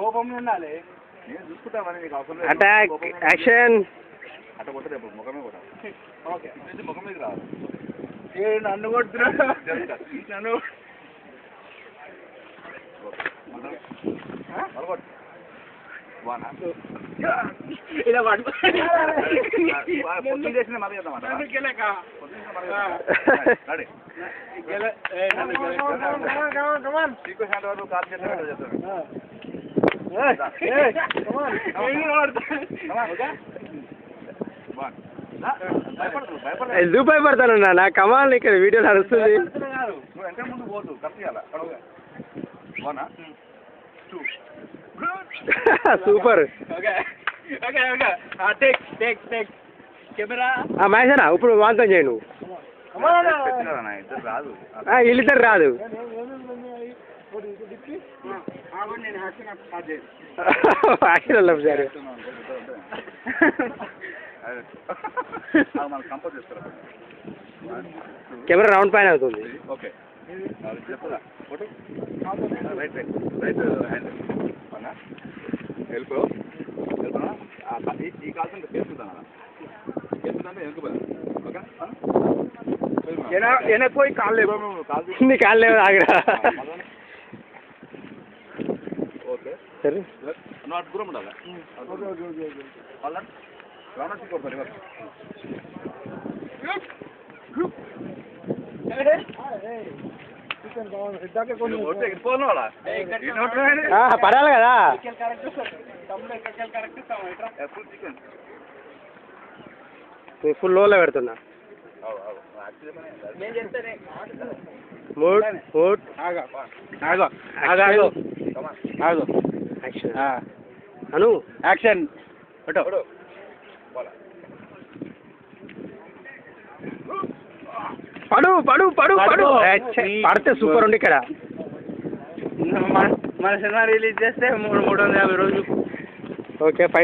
కోపంలో ఉండాలి. నేను చూసుకుంటామని నీకు అవసరం లేదు. Attack action. అట్లా కొట్ట రేపు ముఖమే కూడా ఓకే ముఖం మీద రాదు. నన్ను కొడుతున్నా నన్ను ఇలా పడుకో పొద్దున్న చేసిన మరి చేద్దాం సీక్వెన్స్ హ్యాండ్ వరకు కాల్ చేస్తాను. ఎందుకు భయపడతాను నా కమాల్ ఇక్కడ వీడియో నడుస్తుంది. నువ్వు ఎంత ముందు పోదు కప్పియాల సూపర్. కెమెరా మహేష్ ఇప్పుడు వాంతం చేయి నువ్వు. ఇద్దరు రాదు. వీళ్ళిద్దరు రాదు. యాక్షన్ వెళ్ళం సార్. మనకు కంపోజ్ చేస్తారు. కెమెరా రౌండ్ పైన అవుతుంది. ఓకే చెప్పుదా photo right right right hand వెళ్ళిపో వెళ్తున్నా ఈ కాల్సిన చేసుకుంటాను చేసుకుంటే వెనుకపోయా ఓకే వెనక్కి పోయి కాళ్ళు లేవు నీ కాళ్ళు లేవు ఆగిరా. ఓకే సరే నువ్వు అటు దూరం ఉండాలి. వాళ్ళ రౌండ్ కొడతారు ఇవ్వాలి. పడాలి కదా. ఫుల్ లోలో పెడుతున్నా. మూడ్ మూడ్ యాక్షన్ అను యాక్షన్ ఫోటో పడు పడు పడు పడు పడితే సూపర్ ఉంది ఇక్కడ. మన సినిమా రిలీజ్ చేస్తే 350 రోజులు. ఓకే.